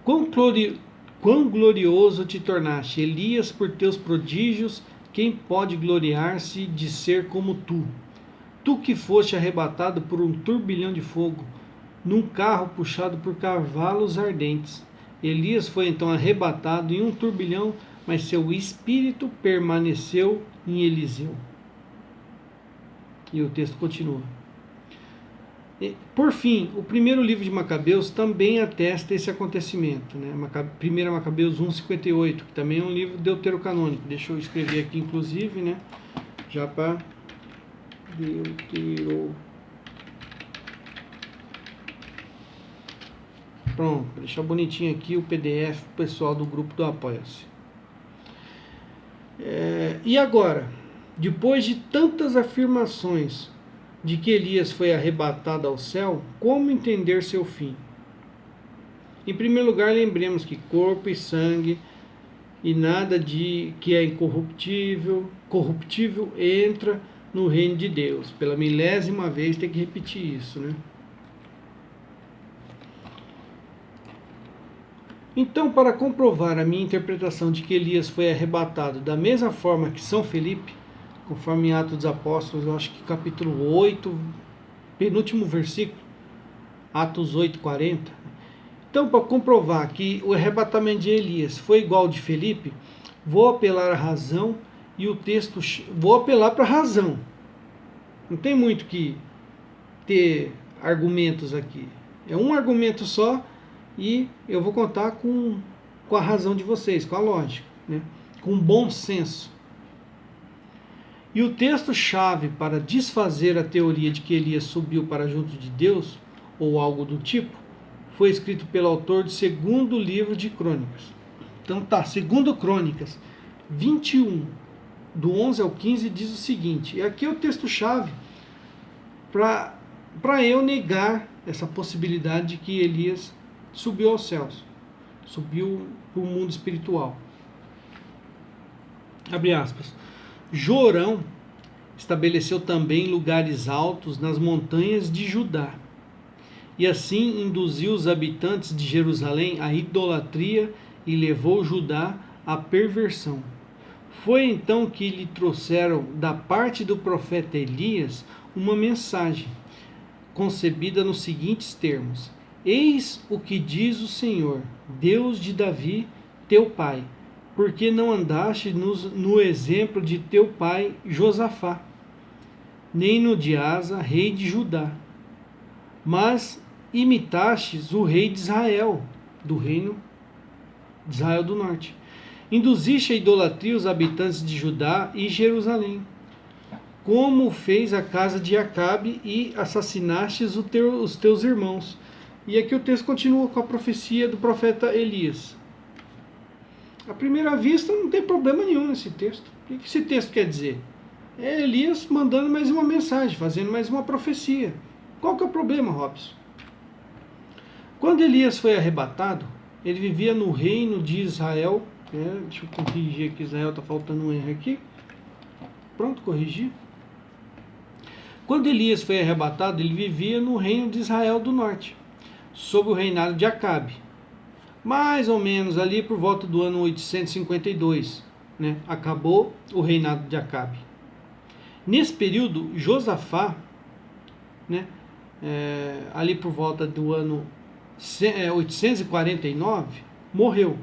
Quão glorioso te tornaste, Elias, por teus prodígios, quem pode gloriar-se de ser como tu? Tu que foste arrebatado por um turbilhão de fogo, num carro puxado por cavalos ardentes. Elias foi então arrebatado em um turbilhão, mas seu espírito permaneceu em Eliseu. E o texto continua. Por fim, o primeiro livro de Macabeus também atesta esse acontecimento, né? 1 Macabeus 1,58, que também é um livro deuterocanônico. Deixa eu escrever aqui, inclusive, né? Já para Pronto, vou deixar bonitinho aqui o PDF pro pessoal do grupo do Apoia-se. E agora, depois de tantas afirmações de que Elias foi arrebatado ao céu, como entender seu fim? Em primeiro lugar, lembremos que corpo e sangue e nada de que é incorruptível, corruptível entra no reino de Deus. Pela 1000ª vez tem que repetir isso, né? Então, para comprovar a minha interpretação de que Elias foi arrebatado da mesma forma que São Felipe, conforme em Atos dos Apóstolos, eu acho que capítulo 8, penúltimo versículo, Atos 8, 40. Então, para comprovar que o arrebatamento de Elias foi igual ao de Felipe, vou apelar à razão e o texto, vou apelar para a razão. Não tem muito que ter argumentos aqui. É um argumento só e eu vou contar com a razão de vocês, com a lógica, né? Com bom senso. E o texto-chave para desfazer a teoria de que Elias subiu para junto de Deus, ou algo do tipo, foi escrito pelo autor do segundo livro de Crônicas. Então tá, segundo Crônicas 21, do 11 ao 15, diz o seguinte, e aqui é o texto-chave para eu negar essa possibilidade de que Elias subiu aos céus. subiu para o mundo espiritual. Abre aspas. Jorão estabeleceu também lugares altos nas montanhas de Judá, e assim induziu os habitantes de Jerusalém à idolatria e levou Judá à perversão. Foi então que lhe trouxeram da parte do profeta Elias uma mensagem, concebida nos seguintes termos: Eis o que diz o Senhor, Deus de Davi, teu pai, porque não andaste no exemplo de teu pai Josafá, nem no de Asa, rei de Judá, mas imitastes o rei de Israel, do reino de Israel do norte. Induziste a idolatria os habitantes de Judá e Jerusalém, como fez a casa de Acabe, e assassinastes os teus irmãos. E aqui o texto continua com a profecia do profeta Elias. À primeira vista não tem problema nenhum nesse texto. O que esse texto quer dizer? É Elias mandando mais uma mensagem, fazendo mais uma profecia. Qual que é o problema, Robson? Quando Elias foi arrebatado, ele vivia no reino de Israel. Deixa eu corrigir aqui, Israel, está faltando um erro aqui. Pronto, corrigi. Quando Elias foi arrebatado, ele vivia no reino de Israel do norte, sob o reinado de Acabe. Mais ou menos ali por volta do ano 852, acabou o reinado de Acabe. Nesse período, Josafá, ali por volta do ano 849, morreu.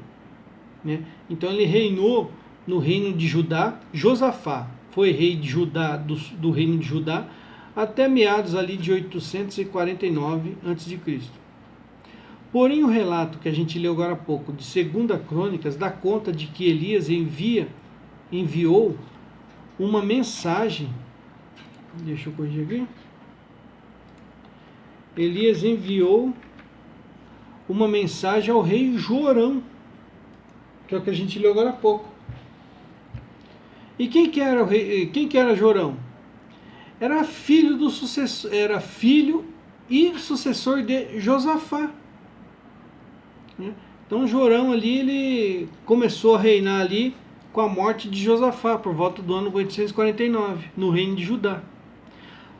Então ele reinou no reino de Judá. Josafá foi rei de Judá, do reino de Judá, até meados ali de 849 a.C. Porém, o relato que a gente leu agora há pouco, de 2 Crônicas, dá conta de que Elias enviou uma mensagem. Deixa eu corrigir aqui. Elias enviou uma mensagem ao rei Jorão, que é o que a gente leu agora há pouco. E quem que era o rei? Quem que era Jorão? Era filho e sucessor de Josafá. Então Jorão ali, ele começou a reinar ali com a morte de Josafá, por volta do ano 849, no reino de Judá.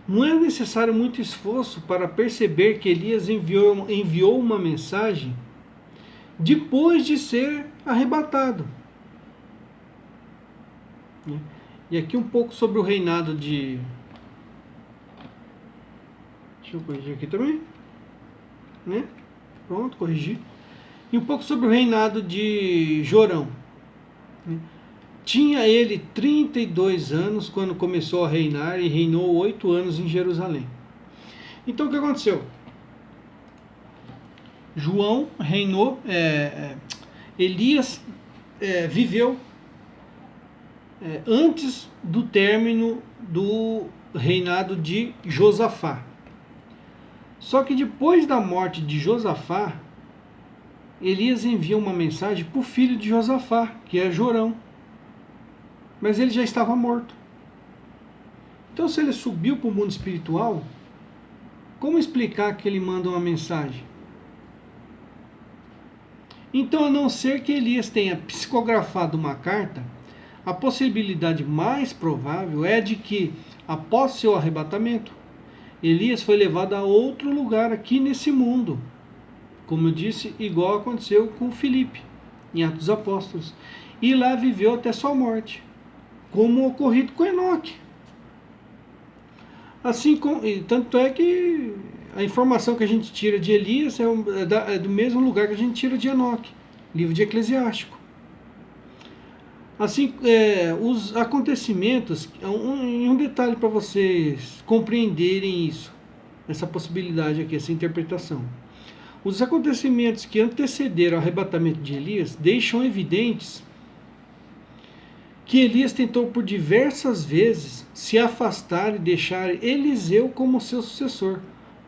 Não é necessário muito esforço para perceber que Elias enviou uma mensagem depois de ser arrebatado. E aqui um pouco sobre o reinado de... Deixa eu corrigir aqui também. Pronto, corrigi. E um pouco sobre o reinado de Jorão. Tinha ele 32 anos quando começou a reinar e reinou 8 anos em Jerusalém. Então o que aconteceu? João reinou, Elias viveu antes do término do reinado de Josafá. Só que depois da morte de Josafá, Elias envia uma mensagem para o filho de Josafá, que é Jorão. Mas ele já estava morto. Então, se ele subiu para o mundo espiritual, como explicar que ele manda uma mensagem? Então, a não ser que Elias tenha psicografado uma carta, a possibilidade mais provável é de que, após seu arrebatamento, Elias foi levado a outro lugar aqui nesse mundo. Como eu disse, igual aconteceu com Filipe, em Atos dos Apóstolos. E lá viveu até sua morte, como ocorrido com Enoque. Assim, tanto é que a informação que a gente tira de Elias é do mesmo lugar que a gente tira de Enoque, livro de Eclesiástico. Assim, os acontecimentos, um detalhe para vocês compreenderem isso, essa possibilidade aqui, essa interpretação. Os acontecimentos que antecederam o arrebatamento de Elias deixam evidentes que Elias tentou por diversas vezes se afastar e deixar Eliseu como seu sucessor.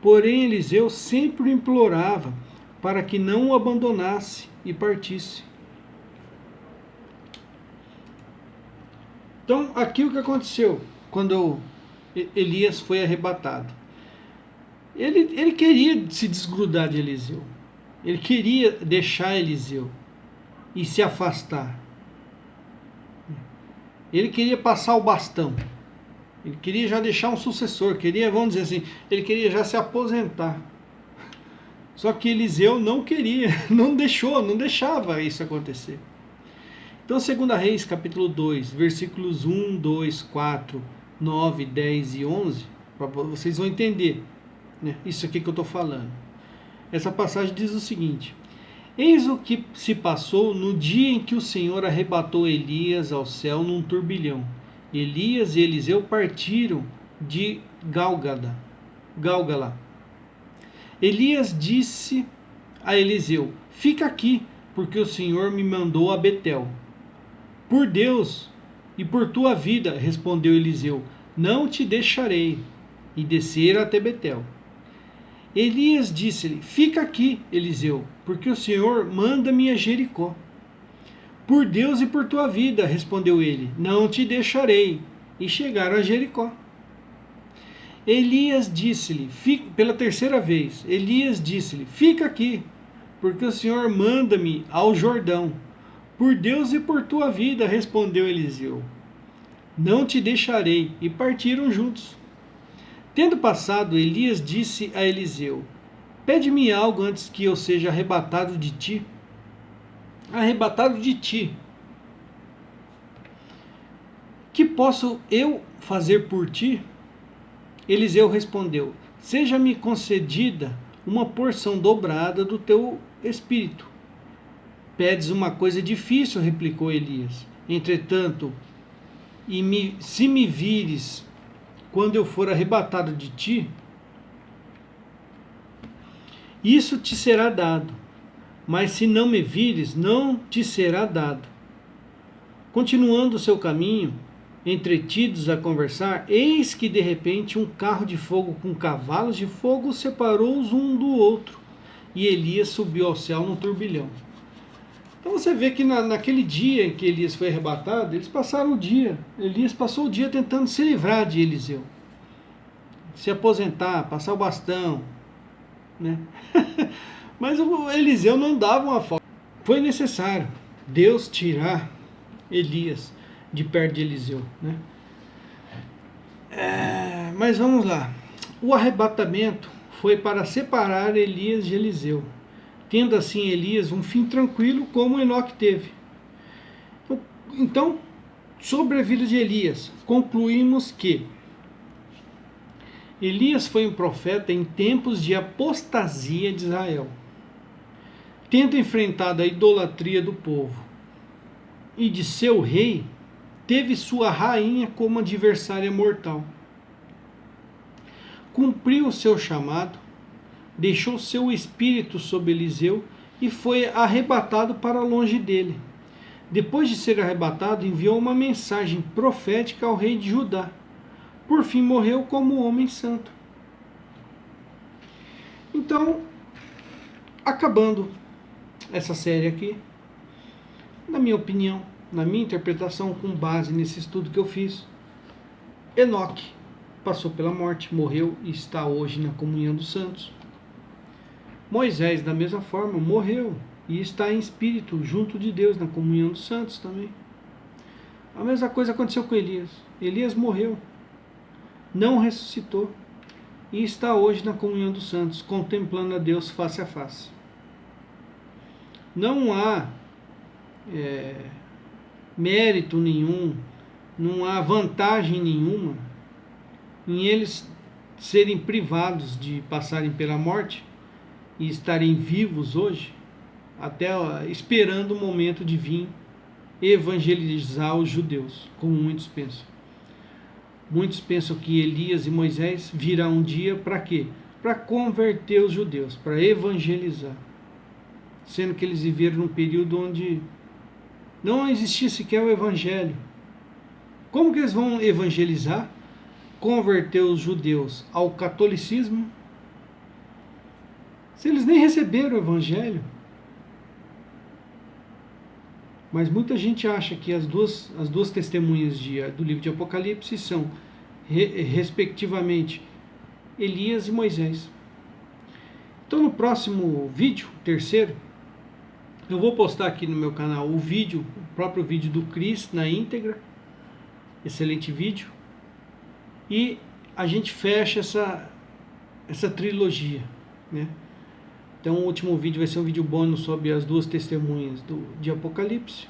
Porém, Eliseu sempre o implorava para que não o abandonasse e partisse. Então, aqui o que aconteceu quando Elias foi arrebatado? Ele queria se desgrudar de Eliseu. Ele queria deixar Eliseu e se afastar. Ele queria passar o bastão. Ele queria já deixar um sucessor. Queria, vamos dizer assim, ele queria já se aposentar. Só que Eliseu não queria, não deixava isso acontecer. Então, 2 Reis, capítulo 2, versículos 1, 2, 4, 9, 10 e 11, vocês vão entender, né, isso aqui que eu estou falando. Essa passagem diz o seguinte: eis o que se passou no dia em que o Senhor arrebatou Elias ao céu num turbilhão. Elias e Eliseu partiram de Gálgala. Elias disse a Eliseu: fica aqui, porque o Senhor me mandou a Betel. Por Deus e por tua vida, respondeu Eliseu, não te deixarei. E desceram até Betel. Elias disse-lhe: fica aqui, Eliseu, porque o Senhor manda-me a Jericó. Por Deus e por tua vida, respondeu ele, não te deixarei. E chegaram a Jericó. Elias disse-lhe, pela terceira vez, Elias disse-lhe: fica aqui, porque o Senhor manda-me ao Jordão. Por Deus e por tua vida, respondeu Eliseu, não te deixarei. E partiram juntos. Tendo passado, Elias disse a Eliseu: pede-me algo antes que eu seja arrebatado de ti. Arrebatado de ti. Que posso eu fazer por ti? Eliseu respondeu: seja-me concedida uma porção dobrada do teu espírito. Pedes uma coisa difícil, replicou Elias. Entretanto, se me vires quando eu for arrebatado de ti, isso te será dado. Mas se não me vires, não te será dado. Continuando o seu caminho, entretidos a conversar, eis que de repente um carro de fogo com cavalos de fogo separou-os um do outro, e Elias subiu ao céu num turbilhão. Então você vê que naquele dia em que Elias foi arrebatado, eles passaram o dia, Elias passou o dia tentando se livrar de Eliseu, se aposentar, passar o bastão, né? Mas o Eliseu não dava uma folga. Foi necessário Deus tirar Elias de perto de Eliseu, né? Mas vamos lá. O arrebatamento foi para separar Elias de Eliseu, tendo assim Elias um fim tranquilo, como Enoque teve. Então, sobre a vida de Elias, concluímos que Elias foi um profeta em tempos de apostasia de Israel, tendo enfrentado a idolatria do povo e de seu rei, teve sua rainha como adversária mortal. Cumpriu o seu chamado, deixou seu espírito sobre Eliseu e foi arrebatado para longe dele. Depois de ser arrebatado, enviou uma mensagem profética ao rei de Judá. Por fim, morreu como homem santo. Então, acabando essa série aqui, na minha opinião, na minha interpretação, com base nesse estudo que eu fiz, Enoque passou pela morte, morreu e está hoje na comunhão dos santos. Moisés, da mesma forma, morreu e está em espírito junto de Deus na comunhão dos santos também. A mesma coisa aconteceu com Elias. Elias morreu, não ressuscitou e está hoje na comunhão dos santos, contemplando a Deus face a face. Não há mérito nenhum, não há vantagem nenhuma em eles serem privados de passarem pela morte e estarem vivos hoje, até esperando o momento de vir evangelizar os judeus, como muitos pensam. Muitos pensam que Elias e Moisés virão um dia para quê? Para converter os judeus, para evangelizar. Sendo que eles viveram num período onde não existia sequer o evangelho. Como que eles vão evangelizar? Converter os judeus ao catolicismo? Se eles nem receberam o evangelho. Mas muita gente acha que as duas testemunhas do livro de Apocalipse são, respectivamente, Elias e Moisés. Então no próximo vídeo, terceiro, eu vou postar aqui no meu canal o vídeo, o próprio vídeo do Chris na íntegra, excelente vídeo, e a gente fecha essa trilogia, né? Então o último vídeo vai ser um vídeo bônus sobre as duas testemunhas de Apocalipse.